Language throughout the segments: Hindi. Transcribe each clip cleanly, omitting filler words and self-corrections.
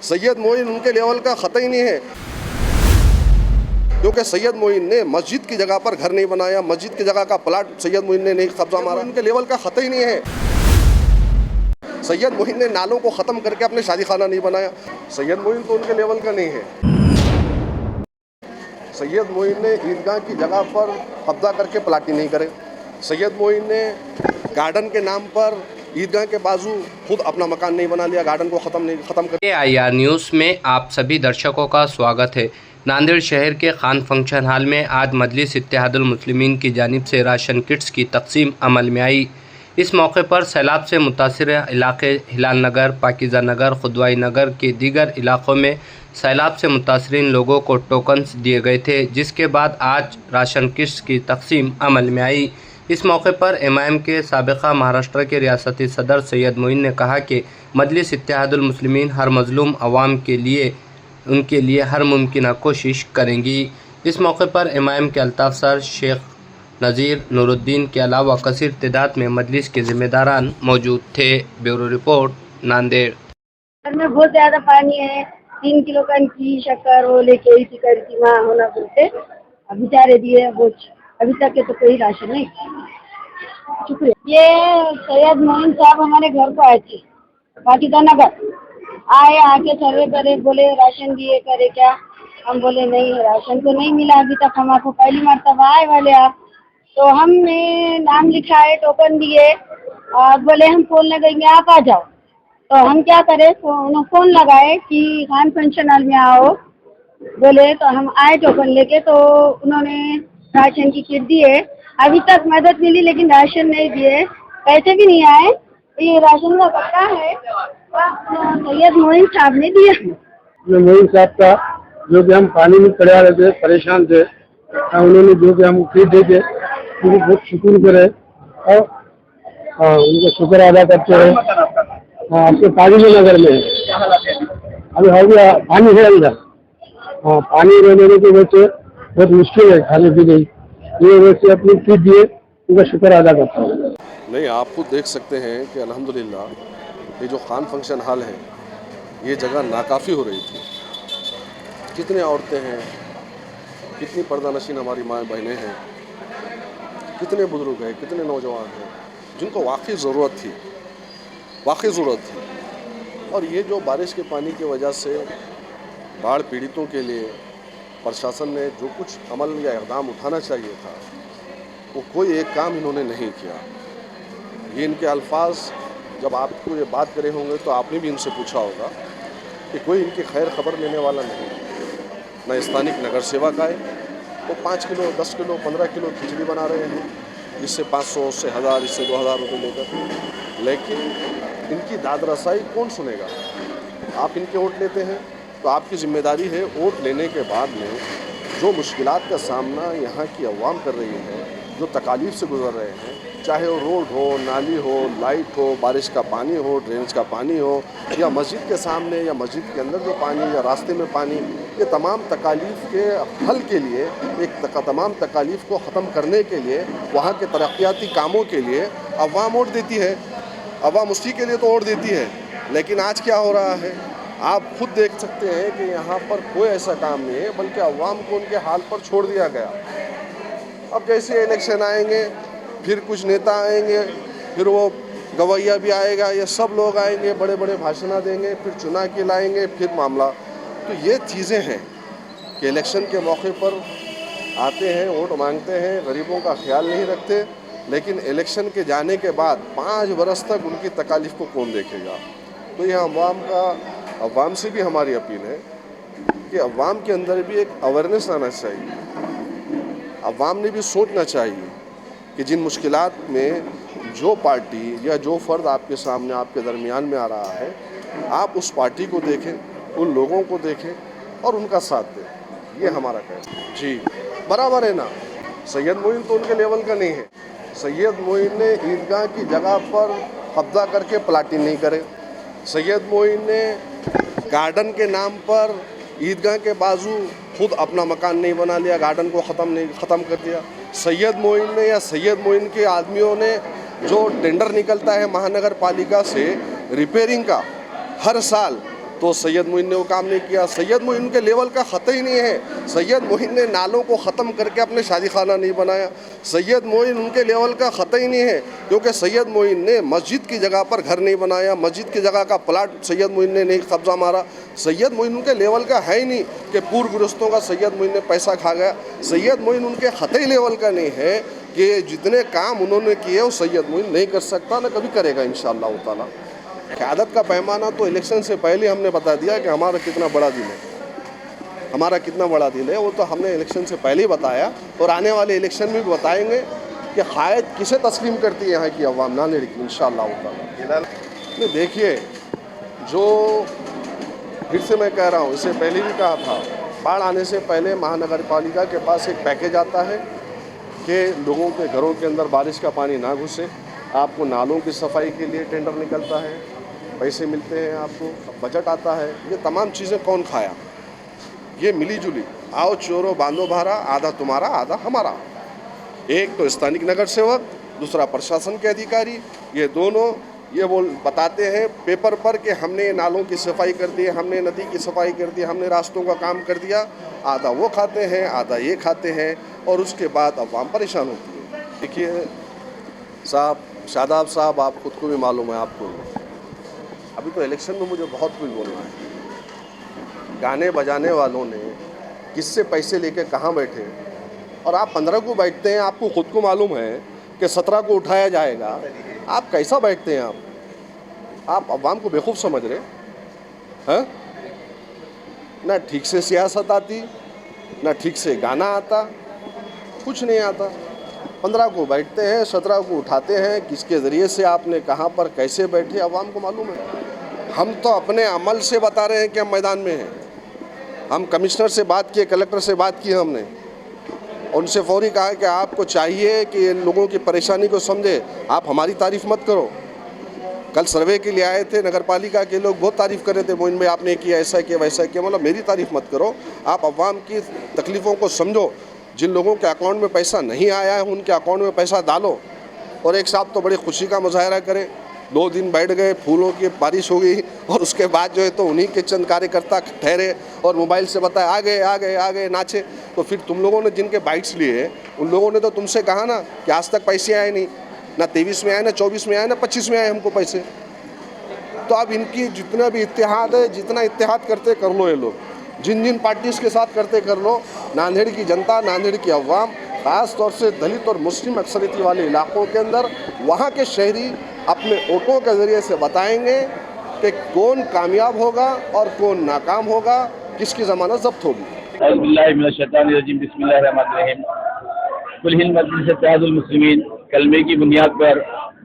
सैयद मोइन उनके लेवल का खत ही नहीं है, क्योंकि सैयद मोइन ने मस्जिद की जगह पर घर नहीं बनाया, मस्जिद की जगह का प्लाट सैयद मोइन ने नहीं कब्जा मारा, उनके लेवल का खत ही नहीं है। सैयद मोइन ने नालों को ख़त्म करके अपने शादी खाना नहीं बनाया, सैयद मोइन तो उनके लेवल का नहीं है। सैयद मोइन ने ईदगाह की जगह पर कब्जा करके प्लाटिंग नहीं करे, सैयद मोइन ने गार्डन के नाम पर ईदगाह के बाजू खुद अपना मकान नहीं बना लिया, गार्डन को ख़त्म कर। AIR न्यूज़ में आप सभी दर्शकों का स्वागत है। नांदेड़ शहर के खान फंक्शन हॉल में आज मजलिस इत्तेहादुल मुस्लिमीन की जानिब से राशन किट्स की तकसीम अमल में आई। इस मौके पर सैलाब से मुतासिर इलाके हिलाल नगर, पाकिजा नगर, खुदवाई नगर के दीगर इलाक़ों में सैलाब से मुतासरीन लोगों को टोकन्स दिए गए थे, जिसके बाद आज राशन किट्स की तकसीम अमल में आई। इस मौके पर MIM के साबिक़ा महाराष्ट्र के रियासती सदर सैयद मोइन ने कहा कि मजलिस इत्तेहादुल मुस्लिमीन हर मज़लूम अवाम के लिए उनके लिए हर मुमकिन कोशिश करेंगी। इस मौके पर MIM के अल्ताफ़ सर शेख नज़ीर नूरुद्दीन के अलावा कसीर तादाद में मजलिस के ज़िम्मेदारान मौजूद थे। Bureau report, Nanded. घर में बहुत ज़्यादा पानी है, 3 किलो की शक्कर वो लेके इसी करती वहाँ होना बोलते अब बेचारे दिए वो अभी तक के तो कोई राशन नहीं। शुक्रिया। ये सैयद मोइन साहब हमारे घर को आए थे, पाकिजा नगर आके सर्वे करे, बोले राशन दिए करे क्या। हम बोले नहीं, राशन तो नहीं मिला अभी तक, हम आपको पहली मरतबा आए वाले आप। तो हमने नाम लिखा है, टोकन दिए और बोले हम फोन लगाएंगे, आप आ जाओ। तो हम क्या करें, तो फोन लगाए कि खान फंक्शन हॉल में आओ, बोले तो हम आए टोकन लेके। तो उन्होंने राशन की किट दिए, अभी तक मदद मिली लेकिन राशन नहीं दिए, पैसे भी नहीं आए। ये राशन का पक्का है सैयद मोइन साहब ने दिया। मोइन साहब का जो कि हम पानी में पड़े रहे थे, परेशान थे, उन्होंने जो कि हम किट दे के उनको बहुत शुक्र करे और उनका शुक्र अदा करते हैं। आपके पाकिजा नगर में अभी हो गया पानी है अंदर, पानी रहने की वजह से बहुत मुश्किल है खाने पीने, ये वजह से अपनी किट दिए उनका शुक्र अदा करता हूँ। नहीं, आप खुद देख सकते हैं कि अल्हम्दुलिल्लाह ये जो खान फंक्शन हॉल है, ये जगह नाकाफ़ी हो रही थी। कितने औरतें हैं, कितनी पर्दानशीन हमारी माँ बहनें हैं, कितने बुजुर्ग हैं, कितने नौजवान हैं जिनको वाकई ज़रूरत थी। और ये जो बारिश के पानी की वजह से बाढ़ पीड़ितों के लिए प्रशासन ने जो कुछ अमल या इक़दाम उठाना चाहिए था, वो कोई एक काम इन्होंने नहीं किया। ये इनके अल्फाज जब आपको ये बात करे होंगे तो आपने भी इनसे पूछा होगा कि कोई इनकी खैर खबर लेने वाला नहीं। न स्थानिक नगर सेवक आए, वो 5 किलो, 10 किलो, 15 किलो खिचड़ी बना रहे हैं, इससे 500, इससे 1000, इससे 2000 रुपये लेकर। लेकिन इनकी दाद रसाई कौन सुनेगा। आप इनके वोट लेते हैं तो आपकी जिम्मेदारी है वोट लेने के बाद में जो मुश्किलात का सामना यहाँ की अवाम कर रही है, जो तकालीफ से गुजर रहे हैं, चाहे वो रोड हो, नाली हो, लाइट हो, बारिश का पानी हो, ड्रेनेज का पानी हो, या मस्जिद के सामने या मस्जिद के अंदर जो पानी या रास्ते में पानी, ये तमाम तकालीफ के हल के लिए, तमाम तकालीफ को ख़त्म करने के लिए, वहाँ के तरक्याती कामों के लिए अवाम वोट देती है। अवाम उसी के लिए तो वोट देती है। लेकिन आज क्या हो रहा है, आप खुद देख सकते हैं कि यहाँ पर कोई ऐसा काम नहीं है, बल्कि अवाम को उनके हाल पर छोड़ दिया गया। अब जैसे इलेक्शन आएंगे, फिर कुछ नेता आएंगे, फिर वो गवैया भी आएगा, ये सब लोग आएंगे, बड़े बड़े भाषण देंगे, फिर चुनाव के लाएंगे, फिर मामला। तो ये चीज़ें हैं कि इलेक्शन के मौके पर आते हैं, वोट मांगते हैं, गरीबों का ख्याल नहीं रखते, लेकिन इलेक्शन के जाने के बाद 5 बरस तक उनकी तकालीफ को कौन देखेगा। तो यह अवाम से भी हमारी अपील है कि अवाम के अंदर भी एक अवेयरनेस आना चाहिए। अवाम ने भी सोचना चाहिए कि जिन मुश्किलात में जो पार्टी या जो फ़र्द आपके सामने, आपके दरमियान में आ रहा है, आप उस पार्टी को देखें, उन लोगों को देखें और उनका साथ दें। ये हमारा कहना है। जी बराबर है ना, सैयद मोइन तो उनके लेवल का नहीं है। सैयद मोइन ने ईदगाह की जगह पर कब्जा करके प्लाटिंग नहीं करे, सैयद मोइन ने गार्डन के नाम पर ईदगाह के बाजू खुद अपना मकान नहीं बना लिया, गार्डन को ख़त्म कर दिया। सैयद मोइन ने या सैयद मोइन के आदमियों ने जो टेंडर निकलता है महानगर पालिका से रिपेयरिंग का, हर साल तो सैयद मोइन ने वो काम नहीं किया। सैयद मोइन के लेवल का ख़त ही नहीं है। सैयद मोइन ने नालों को ख़त्म करके अपने शादी खाना नहीं बनाया। सैयद मोइन उनके लेवल का ख़त ही नहीं है, क्योंकि सैयद मोइन ने मस्जिद की जगह पर घर नहीं बनाया, मस्जिद की जगह का प्लाट सैयद मोइन ने नहीं कब्जा मारा। सैयद मोइन उनके लेवल का है ही नहीं कि पूर्वग्रस्तों का सैयद मोइन ने पैसा खा गया। सैयद मोइन उनके ख़त ही लेवल का नहीं है कि जितने काम उन्होंने किए वो सैयद मोइन नहीं कर सकता, ना कभी करेगा इंशाअल्लाह ताला। क़यादत का पैमाना तो इलेक्शन से पहले हमने बता दिया कि हमारा कितना बड़ा दिल है, हमारा कितना बड़ा दिल है, वो तो हमने इलेक्शन से पहले ही बताया और आने वाले इलेक्शन में भी बताएंगे कि क़ायद किसे तस्लीम करती है यहाँ की अवाम, नांदेड़ की, इंशाअल्लाह ताला। नहीं देखिए, जो फिर से मैं कह रहा हूँ, इससे पहले भी कहा था, बाढ़ आने से पहले महानगर पालिका के पास एक पैकेज आता है कि लोगों के घरों के अंदर बारिश का पानी ना घुसे। आपको नालों की सफाई के लिए टेंडर निकलता है, पैसे मिलते हैं, आपको बजट आता है। ये तमाम चीज़ें कौन खाया? ये मिली जुली, आओ चोरो बांधो भारा, आधा तुम्हारा आधा हमारा। एक तो स्थानिक नगर सेवक, दूसरा प्रशासन के अधिकारी, ये दोनों ये बताते हैं पेपर पर कि हमने ये नालों की सफाई कर दी, हमने नदी की सफाई कर दी, हमने रास्तों का काम कर दिया। आधा वो खाते हैं, आधा ये खाते हैं, और उसके बाद अवाम परेशान होती है। देखिए साहब, शादाब साहब, आप खुद को भी मालूम है, आपको अभी तो इलेक्शन में मुझे बहुत कुछ बोलना है। गाने बजाने वालों ने किससे पैसे लेके कहाँ बैठे, और आप 15 को बैठते हैं, आपको खुद को मालूम है कि 17 को उठाया जाएगा। आप कैसा बैठते हैं? आप अवाम को बेवकूफ़ समझ रहे हैं? ना ठीक से सियासत आती, ना ठीक से गाना आता, कुछ नहीं आता। 15 को बैठते हैं, 17 को उठाते हैं। किसके ज़रिए से आपने कहाँ पर कैसे बैठे, अवाम को मालूम है। हम तो अपने अमल से बता रहे हैं कि हम मैदान में हैं। हम कमिश्नर से बात किए, कलेक्टर से बात की हमने, उनसे फौरी कहा कि आपको चाहिए कि इन लोगों की परेशानी को समझे, आप हमारी तारीफ़ मत करो। कल सर्वे के लिए आए थे नगर पालिका के लोग, बहुत तारीफ़ कर रहे थे, मोइन भाई आपने किया, ऐसा किया, वैसा किया। मतलब मेरी तारीफ़ मत करो, आप अवाम की तकलीफ़ों को समझो। जिन लोगों के अकाउंट में पैसा नहीं आया है उनके अकाउंट में पैसा डालो। और एक साहब तो बड़ी खुशी का मुजाहरा करें, 2 दिन बैठ गए, फूलों की बारिश हो गई, और उसके बाद जो है तो उन्हीं के चंद कार्यकर्ता ठहरे और मोबाइल से बताए आ गए आ गए आ गए, नाचे। तो फिर तुम लोगों ने जिनके बाइट्स लिए, उन लोगों ने तो तुमसे कहा ना कि आज तक पैसे आए नहीं, ना 23 में आए, ना 24 में आए, ना 25 में आए हमको पैसे। तो अब इनकी जितना भी इत्तेहाद है, जितना इत्तेहाद करते कर लो, ये लोग जिन जिन पार्टीज़ के साथ करते कर लो। नांदेड़ की जनता, नांदेड़ की अवाम, ख़ास तौर से दलित और मुस्लिम अक्सरियती वाले इलाकों के अंदर, वहाँ के शहरी अपने वोटों के ज़रिए से बताएंगे कि कौन कामयाब होगा और कौन नाकाम होगा, किसकी ज़मानत जब्त होगी। बिस्मिल्लाहिर्रहमानिर्रहीम। कुल हिंद मजलिस इत्तेहादुल मुस्लिमीन कलमे की बुनियाद पर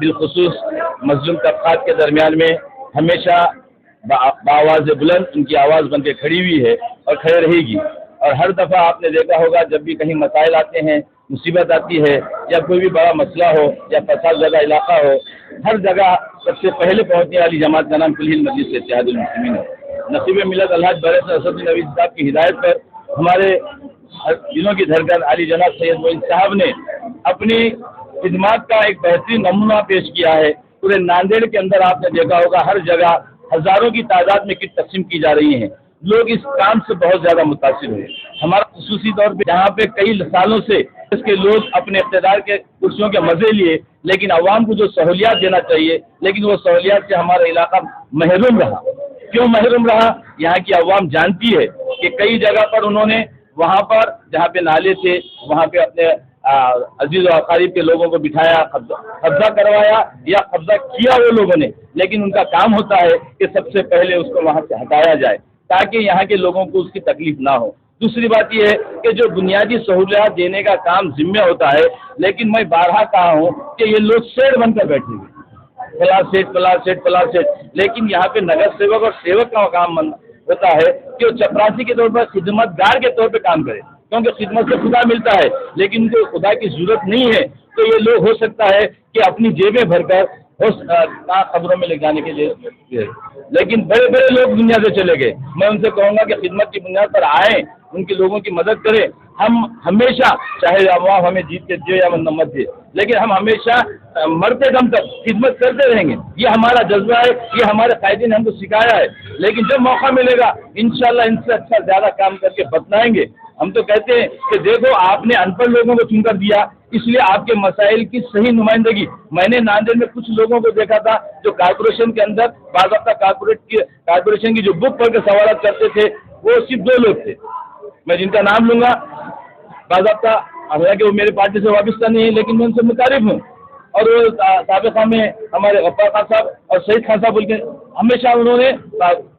बिलखुसूस मज़लूम तबक़ात के दरमियान में हमेशा बाआवाज़ बुलंद उनकी आवाज़ बन के खड़ी हुई है और खड़े रहेगी। और हर दफ़ा आपने देखा होगा, जब भी कहीं मसाइल आते हैं, मुसीबत आती है, या कोई भी बड़ा मसला हो या फसाद ज़दा इलाका हो, हर जगह सबसे पहले पहुँचने वाली जमात का नाम कुल हिंद मजलिस इत्तेहादुल मुस्लिमीन है। नसीब मिलत अलहाज बरस असद नबी साहब की हिदायत पर हमारे दिनों की धड़कन अली जनाब सैयद मोइन साहब ने अपनी खिदमत का एक बेहतरीन नमूना पेश किया है। पूरे नांदेड़ के अंदर आपने देखा होगा, हर जगह हज़ारों की तादाद में किट तकसीम की जा रही हैं। लोग इस काम से बहुत ज़्यादा मुतासिर हुए। हमारा खुसूसी तौर पे जहाँ पे कई सालों से इसके लोग अपने इक़्तिदार के कुर्सियों के मज़े लिए, लेकिन अवाम को जो सहूलियात देना चाहिए, लेकिन वो सहूलियात से हमारा इलाका महरूम रहा। क्यों महरूम रहा? यहाँ की अवाम जानती है कि कई जगह पर उन्होंने वहाँ पर जहाँ पे नाले थे, वहाँ पे अपने अजीज और अकारीब के लोगों को बिठाया, कब्जा करवाया या कब्जा किया वो लोगों ने, लेकिन उनका काम होता है कि सबसे पहले उसको वहाँ से हटाया जाए ताकि यहाँ के लोगों को उसकी तकलीफ ना हो। दूसरी बात यह है कि जो बुनियादी सहूलियात देने का काम जिम्मे होता है, लेकिन मैं बारहा कहा हूँ कि ये लोग शेर बनकर बैठे हुए, फला सेठ, लेकिन यहाँ पे नगर सेवक और सेवक का काम होता है कि वो चपरासी के तौर पर, खिदमतगार के तौर पर काम करे, क्योंकि खिदमत से खुदा मिलता है, लेकिन उनको खुदा की जरूरत नहीं है। तो ये लोग हो सकता है कि अपनी जेबें भरकर खबरों में ले जाने के लिए, लेकिन बड़े बड़े लोग दुनिया से चले गए। मैं उनसे कहूँगा कि खिदमत की बुनियाद पर आएँ उनके लोगों की मदद करें। हम हमेशा, चाहे अवाम हमें जीत के दे या मत दे, लेकिन हम हमेशा मरते दम तक खिदमत करते रहेंगे। ये हमारा जज्बा है, ये हमारे कायदे ने हमको सिखाया है। लेकिन जब मौका मिलेगा इंशाल्लाह इनसे अच्छा ज्यादा काम करके बतलाएंगे। हम तो कहते हैं कि देखो, आपने अनपढ़ लोगों को चुनकर दिया, इसलिए आपके मसाइल की सही नुमाइंदगी। मैंने नांदेड़ में कुछ लोगों को देखा था जो कारपोरेशन के अंदर बाकायदा कारपोरेशन की जो बुक पढ़ के सवाल करते थे, वो सिर्फ 2 लोग थे, मैं जिनका नाम लूंगा बाकायदा, हालांकि वो मेरे पार्टी से वाबस्ता नहीं है, लेकिन मैं उनसे मुतारिफ हूँ। और वो साबिका में हमारे गफ्फार खान साहब और सईद खान साहब बोल के हमेशा उन्होंने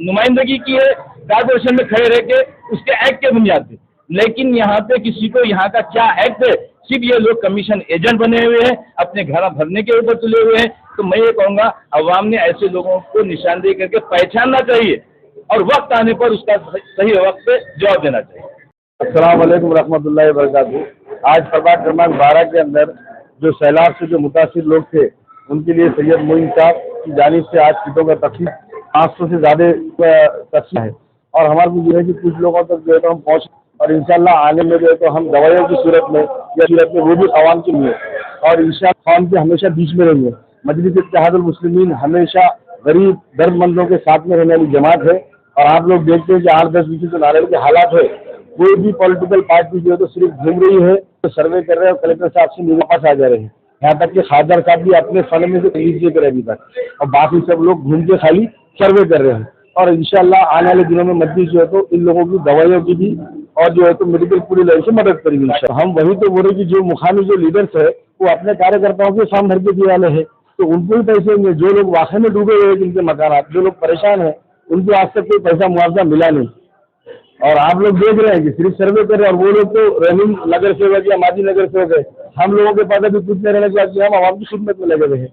नुमाइंदगी की है कारपोरेशन में खड़े रह के उसके एक्ट के बुनियाद पे। लेकिन यहाँ पे किसी को यहाँ का क्या एक्ट है, सिर्फ ये लोग कमीशन एजेंट बने हुए हैं, अपने घर भरने के ऊपर तुले हुए हैं। तो मैं ये कहूँगा अवाम ने ऐसे लोगों को निशानदेही करके पहचानना चाहिए और वक्त आने पर उसका सही वक्त पे जवाब देना चाहिए। अस्सलाम वालेकुम रहमतुल्लाहि व बरकातुहू। आज प्रभाग क्रमांक 12 के अंदर जो सैलाब से जो मुतासिर लोग थे, उनके लिए सैयद मोइन साहब की जानिब से आज किटों का तकसीम 500 से ज़्यादा तकसीम है। और हमारे भी जो है कि कुछ लोगों तक जो है तो हम पहुँच, और इंशाल्लाह आने में जो है तो हम दवाइयों की सूरत में या सूरत में वो भी आवाम के लिए, और इंशाल्लाह कौम के हमेशा बीच में रहेंगे। मजलिस इत्तेहादुल मुस्लिमीन हमेशा गरीब दर्दमंदों के साथ में रहने वाली जमात है। और आप लोग देखते हैं कि 8-10 बीच जो नारेल के हालात है, कोई भी पॉलिटिकल पार्टी जो है तो सिर्फ घूम रही है, तो सर्वे कर रहे हैं और कलेक्टर साहब से वापस आ जा रहे हैं। यहाँ तक कि खासदार साहब भी अपने फन में से लीजिए कर अभी तक, और बाकी सब लोग घूम के खाली सर्वे कर रहे हैं। और इंशाल्लाह आने वाले दिनों में मजलिस जो है तो इन लोगों की दवाइयों की भी और जो है तो मेडिकल पूरी लाइन से मदद करेगी इंशाल्लाह। हम वही तो बोल रहे कि जो मुखामी जो लीडर्स है वो अपने कार्यकर्ताओं के फॉर्म भर के दिए वाले हैं, तो उनको ही पैसे होंगे। जो लोग वाकई में डूबे हुए हैं, जिनके मकानात, जो लोग परेशान हैं, उनको आज तक कोई पैसा मुआवजा मिला नहीं। और आप लोग देख रहे हैं कि सिर्फ सर्वे कर रहे हैं, और वो लोग तो रहीम नगर सेवक या माजी नगर सेवक है। हम लोगों के पास अभी कुछ नहीं रहने के बाद हम आवाम की खिदमत में लगे हुए हैं।